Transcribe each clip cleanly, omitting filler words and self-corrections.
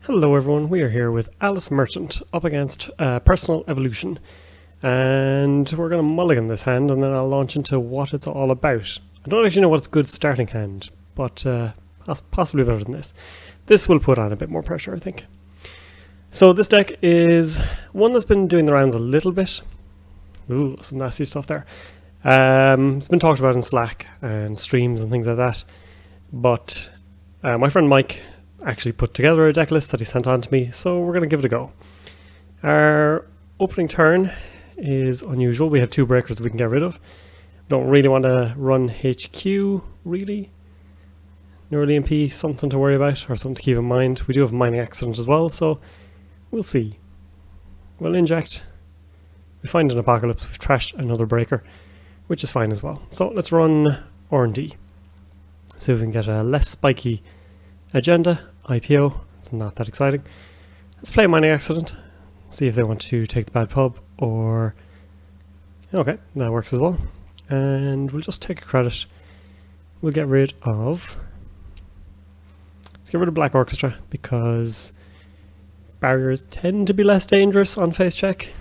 Hello everyone, we are here with Alice Merchant up against Personal Evolution, and we're going to mulligan this hand and then I'll launch into what it's all about. I don't actually know what's a good starting hand, but possibly better than this. This will put on a bit more pressure, I think. So this deck is one that's been doing the rounds a little bit. Ooh, some nasty stuff there. It's been talked about in Slack and streams and things like that, but my friend Mike actually put together a deck list that he sent on to me, so we're going to give it a go. Our opening turn is unusual. We have two breakers that we can get rid of. Don't really want to run HQ, really. Neural EMP, something to worry about, or something to keep in mind. We do have a mining accident as well, so we'll see. We'll inject. We find an ApocAlyce. We've trashed another breaker, which is fine as well. So let's run R&D. See if we can get a less spiky agenda. IPO, it's not that exciting. Let's play a mining accident, see if they want to take the bad pub, or okay, that works as well. And we'll just take a credit. We'll get rid of, let's get rid of Black Orchestra, because barriers tend to be less dangerous on face check.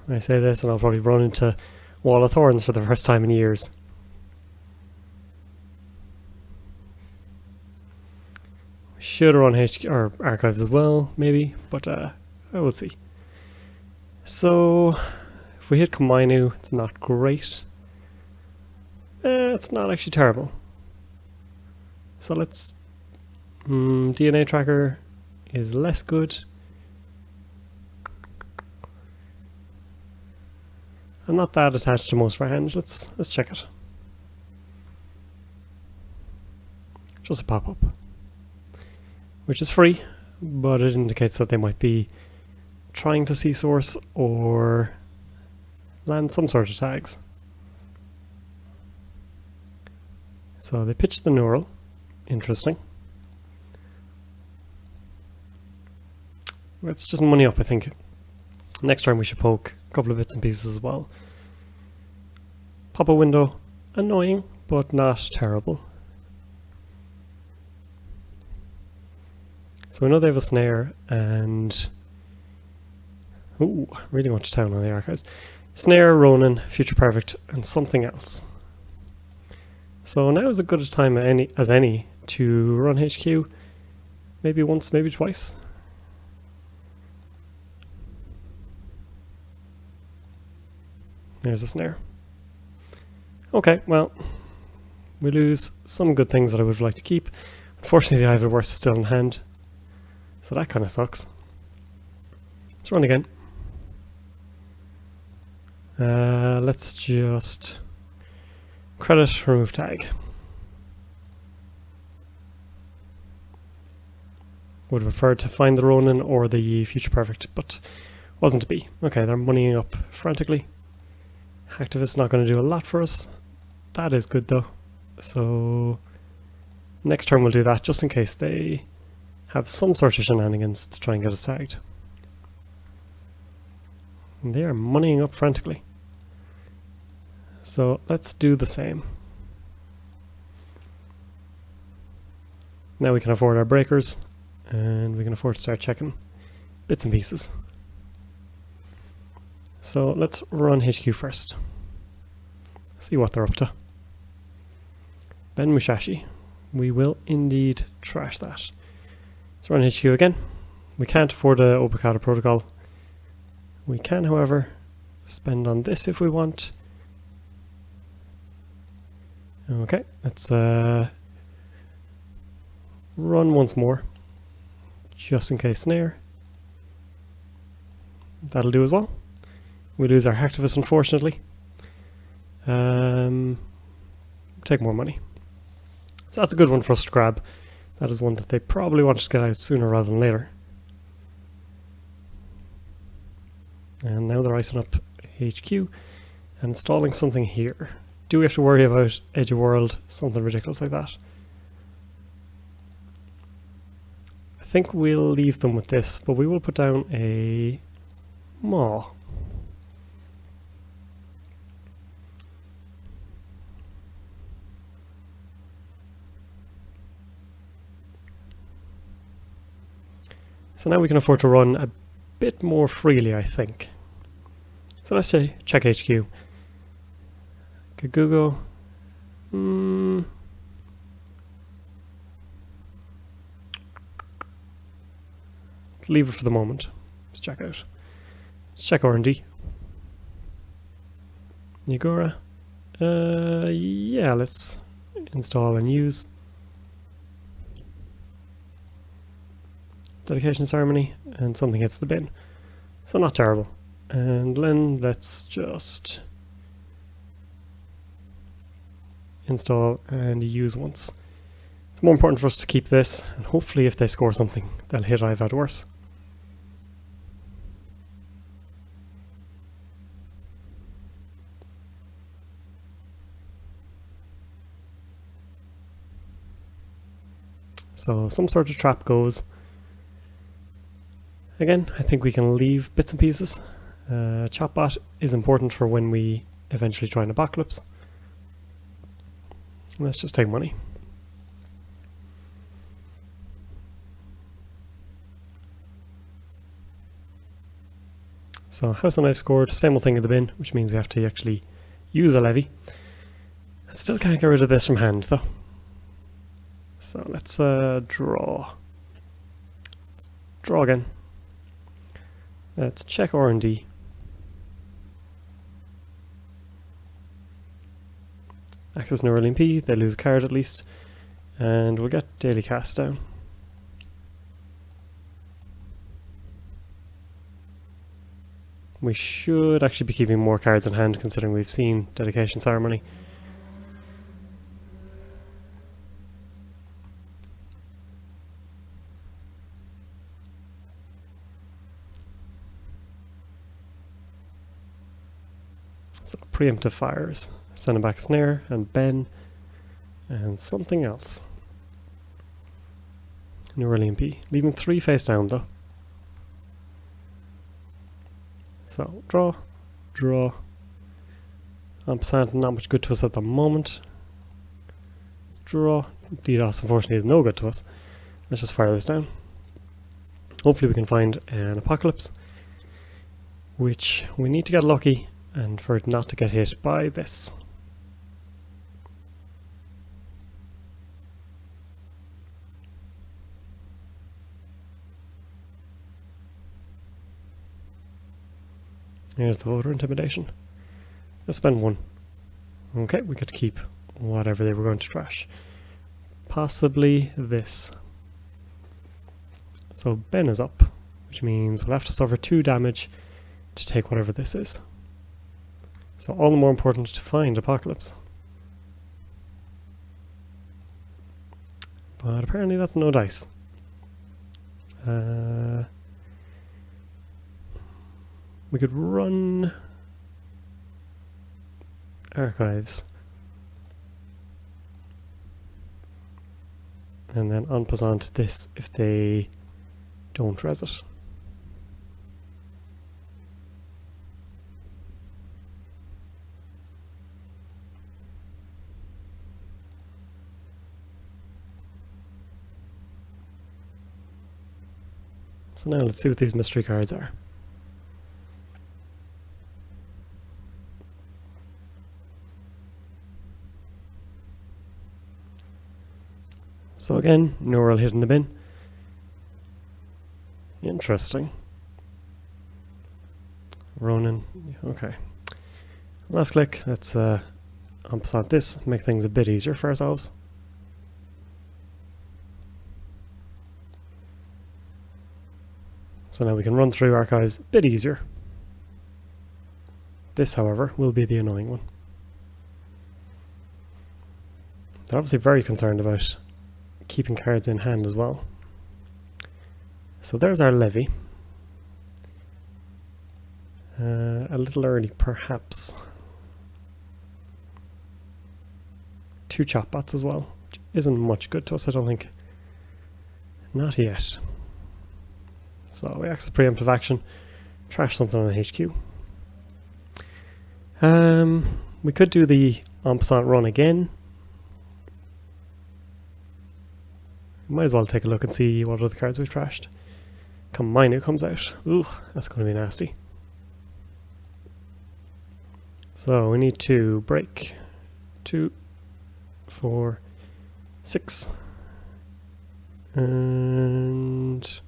I say this and I'll probably run into Wall of Thorns for the first time in years. Should run HQ or archives as well, maybe, but I will see. So if we hit Komainu, it's not great. It's not actually terrible. So let's DNA tracker is less good. I'm not that attached to most of our hands. Let's check it. Just a pop-up, which is free, but it indicates that they might be trying to see source or land some sort of tags. So they pitched the neural. Interesting. Let's just money up, I think. Next time we should poke a couple of bits and pieces as well. Pop a window. Annoying, but not terrible. So we know they have a snare, and ooh, I really want to town on the archives. Snare, Ronin, Future Perfect, and something else. So now is as good a time as any to run HQ. Maybe once, maybe twice. There's a snare. Okay, well, we lose some good things that I would have liked to keep. Unfortunately, the Eye of the Worst is still in hand. So that kind of sucks. Let's run again. Let's just credit, remove tag. Would have preferred to find the Ronin or the Future Perfect, but wasn't to be. Okay, they're moneying up frantically. Activist's not going to do a lot for us. That is good though. So next turn we'll do that just in case they have some sort of shenanigans to try and get us tagged. And they are moneying up frantically. So let's do the same. Now we can afford our breakers, and we can afford to start checking bits and pieces. So let's run HQ first. See what they're up to. Ben Mushashi. We will indeed trash that. Let's run HQ again. We can't afford a ApocAlyce protocol. We can, however, spend on this if we want. Okay, let's run once more, just in case snare. That'll do as well. We lose our hacktivist, unfortunately. Take more money. So that's a good one for us to grab. That is one that they probably want to get out sooner rather than later. And now they're icing up HQ and installing something here. Do we have to worry about Edge of World, something ridiculous like that? I think we'll leave them with this, but we will put down a Maw. So now we can afford to run a bit more freely, I think. So let's say check HQ. Google. Let's leave it for the moment. Let's check out. Let's check R&D. Nagora. Yeah, let's install and use. Dedication ceremony, and something hits the bin. So not terrible. And then let's just install and use once. It's more important for us to keep this, and hopefully if they score something, they'll hit I've had worse. So some sort of trap goes. Again, I think we can leave bits and pieces. Chatbot is important for when we eventually try an apocalypse. Let's just take money. So house and knife scored, same old thing in the bin, which means we have to actually use a levy. I still can't get rid of this from hand though. So let's draw. Let's draw again. Let's check R&D. Access no LMP, they lose a card at least. And we'll get daily cast down. We should actually be keeping more cards in hand considering we've seen dedication ceremony. So preemptive fires, sending back snare and Ben and something else. No LMP, leaving 3 face down though. So draw, draw. Ampersand not much good to us at the moment. Let's draw. DDoS unfortunately is no good to us. Let's just fire this down. Hopefully we can find an apocalypse, which we need to get lucky and for it not to get hit by this. Here's the voter intimidation. Let's spend 1. Okay, we get to keep whatever they were going to trash. Possibly this. So Ben is up, which means we'll have to suffer 2 damage to take whatever this is. So all the more important to find apocalypse. But apparently that's no dice. We could run archives and then on pass on to this if they don't res it. So now let's see what these mystery cards are. So again, no whirl hit in the bin. Interesting. Ronin, okay. Last click, let's ampersand this, make things a bit easier for ourselves. So now we can run through archives a bit easier. This, however, will be the annoying one. They're obviously very concerned about keeping cards in hand as well. So there's our levy. A little early, perhaps. 2 chatbots as well, which isn't much good to us, I don't think. Not yet. So we access preemptive action, trash something on HQ. We could do the ampersand run again. Might as well take a look and see what other cards we've trashed. Kaminu comes out. Ooh, that's going to be nasty. So we need to break 2, 4, 6, and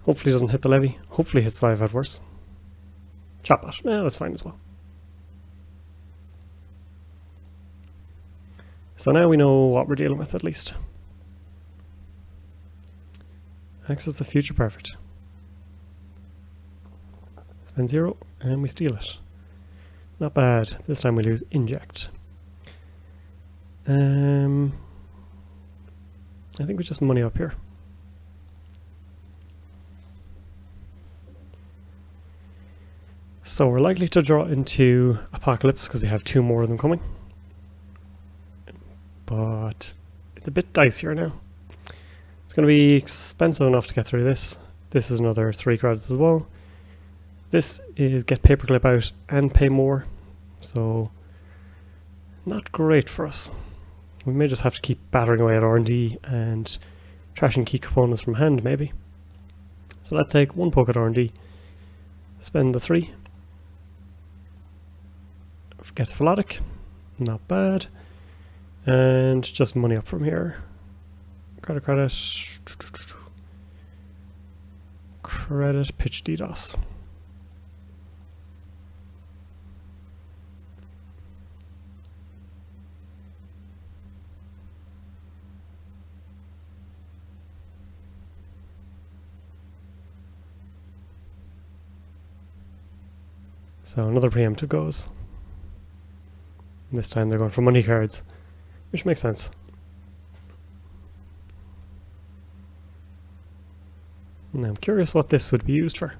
hopefully it doesn't hit the levy. Hopefully it hits the live at worse. Chop that. Yeah, that's fine as well. So now we know what we're dealing with at least. Access the future perfect. Spend 0 and we steal it. Not bad. This time we lose inject. I think we just money up here. So we're likely to draw into ApocAlyce because we have 2 more of them coming. But it's a bit dicier now. It's going to be expensive enough to get through this. This is another 3 credits as well. This is get paperclip out and pay more. So not great for us. We may just have to keep battering away at R&D and trashing key components from hand maybe. So let's take 1 poke at R&D. Spend the 3. Get Philotic. Not bad. And just money up from here. Credit. Credit, pitch DDoS. So another preemptive goes. This time they're going for money cards, which makes sense. Now I'm curious what this would be used for.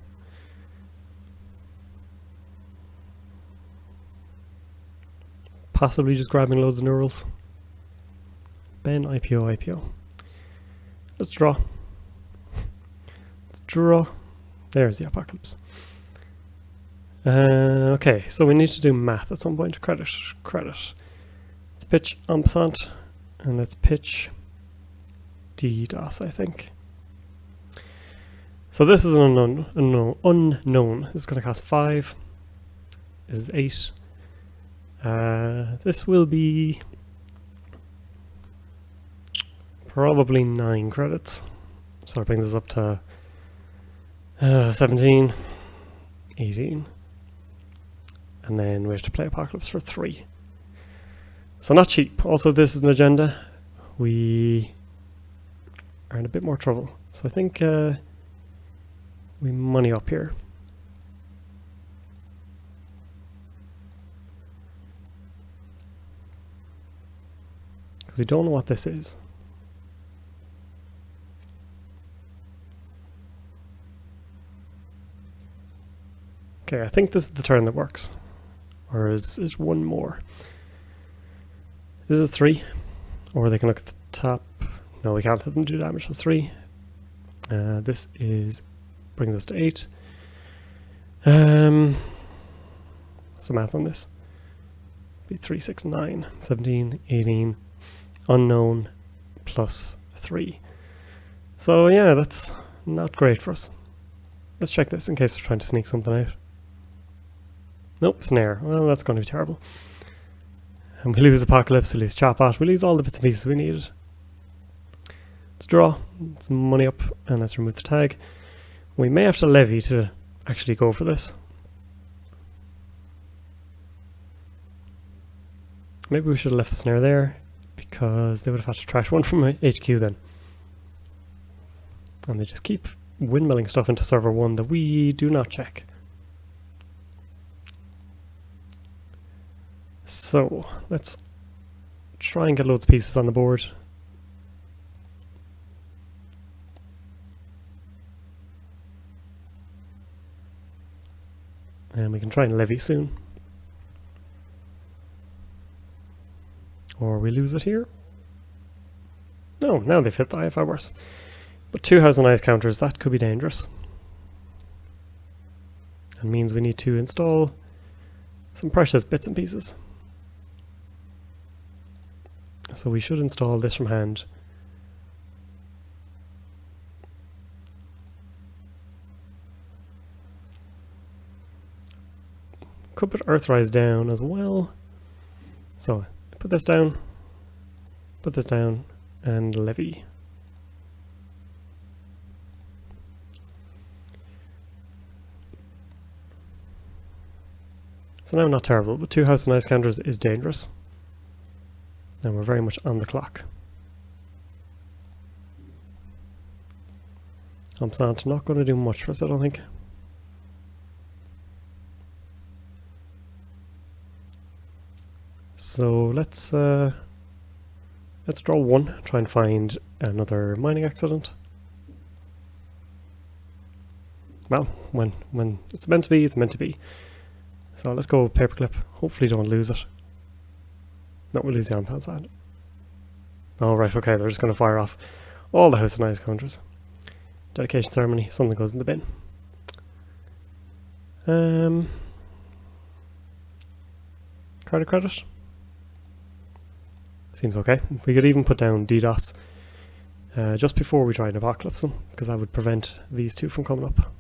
Possibly just grabbing loads of neurals. Ben, IPO. Let's draw. Let's draw. There's the ApocAlyce. Okay, so we need to do math at some point. Credit. Let's pitch Ampsant, and let's pitch DDoS, I think. So this is an unknown. This is going to cost 5. This is 8. This will be probably 9 credits. So that brings us up to 17, 18. And then we have to play ApocAlyce for 3. So not cheap. Also, this is an agenda. We are in a bit more trouble. So I think we money up here. Because we don't know what this is. Okay, I think this is the turn that works. Or is it 1 more? This is 3. Or they can look at the top. No, we can't let them do damage. That's 3. This is brings us to 8. What's the math on this? Be 3, 6, 9, 17, 18. Unknown plus 3. So yeah, that's not great for us. Let's check this in case they're trying to sneak something out. Nope, snare. Well, that's going to be terrible. And we lose ApocAlyce, we lose Chatbot, we lose all the bits and pieces we needed. Let's draw, some money up, and let's remove the tag. We may have to levy to actually go for this. Maybe we should have left the snare there, because they would have had to trash 1 from HQ then. And they just keep windmilling stuff into server 1 that we do not check. So let's try and get loads of pieces on the board. And we can try and levy soon. Or we lose it here. No, now they've hit the IFI worse. But 2 has an IF counters, that could be dangerous. And means we need to install some precious bits and pieces. so we should install this from hand. Could put Earthrise down as well. So put this down, and levy. So now not terrible, but 2 House and Ice counters is dangerous. And we're very much on the clock. Amsant not going to do much for us, I don't think. So let's draw 1, try and find another mining accident. Well, when it's meant to be, it's meant to be. So let's go paperclip. Hopefully don't lose it. No, we'll lose the Ampan side. Oh right, okay, they're just going to fire off all the House and Ice counters. Dedication ceremony, something goes in the bin. Credit. Seems okay. We could even put down DDoS just before we try and ApocAlyce them, because that would prevent these two from coming up.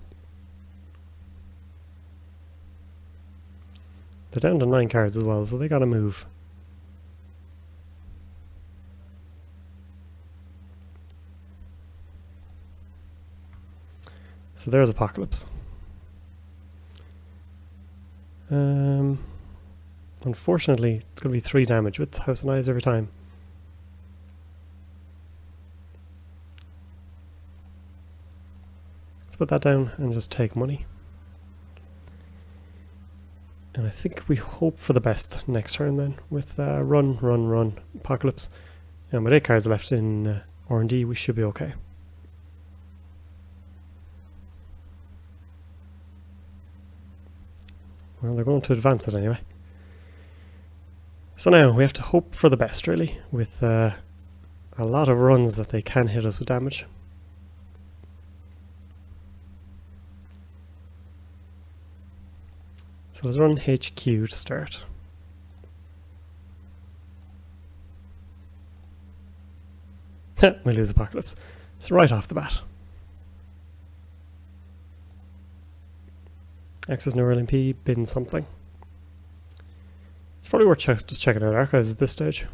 They're down to 9 cards as well, so they gotta move. So there's ApocAlyce. Unfortunately, it's going to be 3 damage with House and Eyes every time. Let's put that down and just take money. And I think we hope for the best next turn then, with run, ApocAlyce. And with 8 cards left in R&D, we should be okay. Well, they're going to advance it anyway. So now we have to hope for the best, really, with a lot of runs that they can hit us with damage. So let's run HQ to start. We lose ApocAlyce. So right off the bat. Access no LMP, bin something. It's probably worth just checking out archives at this stage.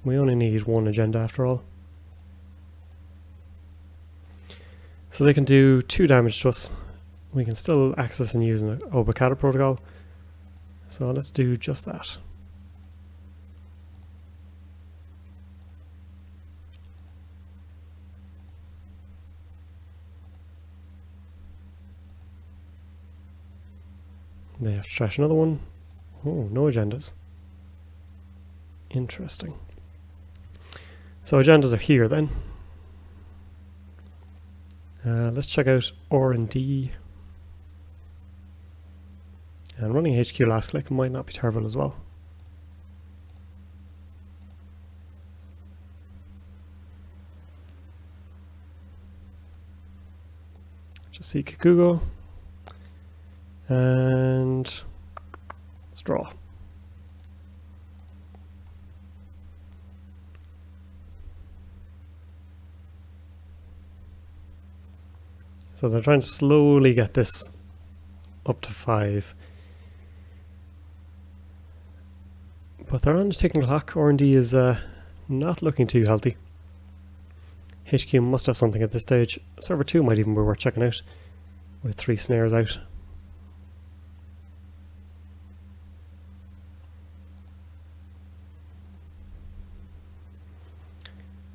We only need 1 agenda after all. So they can do 2 damage to us. We can still access and use an ApocAlyce protocol. So let's do just that. They have to trash another one. Oh, no agendas. Interesting. So agendas are here then. Let's check out R&D. And running HQ last click might not be terrible as well. Just see Kikugo. And let's draw. So they're trying to slowly get this up to 5. But they're on the ticking clock. R&D is not looking too healthy. HQ must have something at this stage. Server 2 might even be worth checking out with 3 snares out.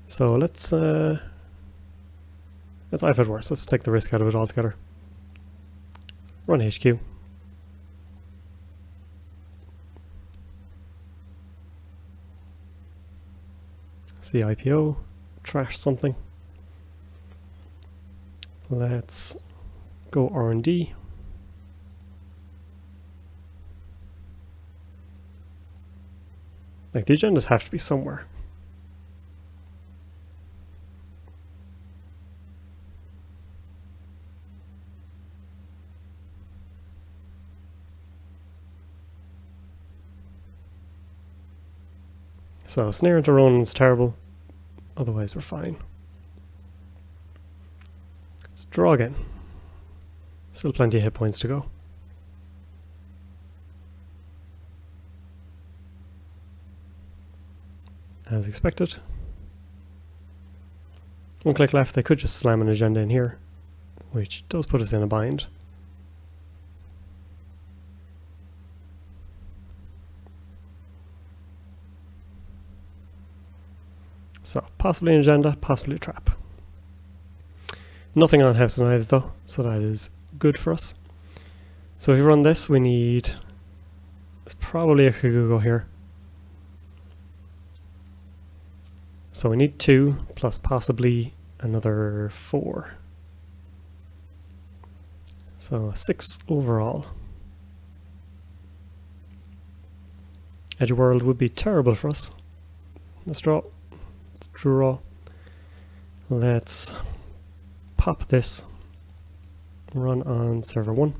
So let's I've had worse. Let's take the risk out of it altogether. Run HQ. See IPO. Trash something. Let's go R&D. Like, the agendas have to be somewhere. So snare into Ronan's terrible, otherwise we're fine. Let's draw again. Still plenty of hit points to go. As expected. One click left, they could just slam an agenda in here, which does put us in a bind. So, possibly an agenda, possibly a trap. Nothing on House of Knives though, so that is good for us. So if we run this, we need... There's probably a Kagugo here. So we need 2, plus possibly another 4. So 6 overall. Edge World would be terrible for us. Let's draw. Let's draw. Let's pop this. Run on server 1.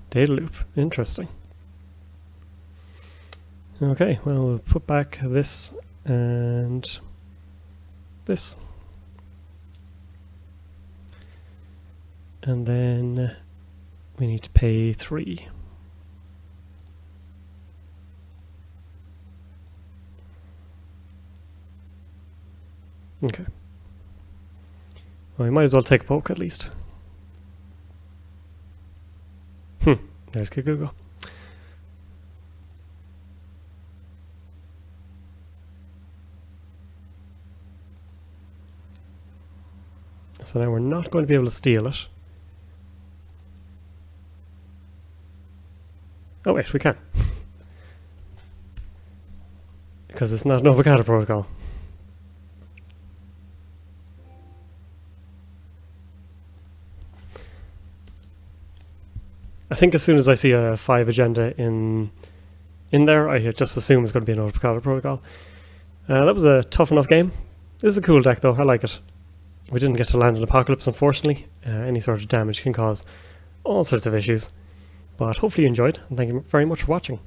Data loop. Interesting. Okay, well, we'll put back this and this. And then we need to pay 3. Okay. Well, we might as well take a poke at least. There's Kagugo. So now we're not going to be able to steal it. Oh wait, we can. Because it's not an avocado protocol. I think as soon as I see a 5 agenda in there, I just assume it's going to be an avocado protocol. That was a tough enough game. This is a cool deck though, I like it. We didn't get to land an ApocAlyce, unfortunately. Any sort of damage can cause all sorts of issues. But hopefully you enjoyed, and thank you very much for watching.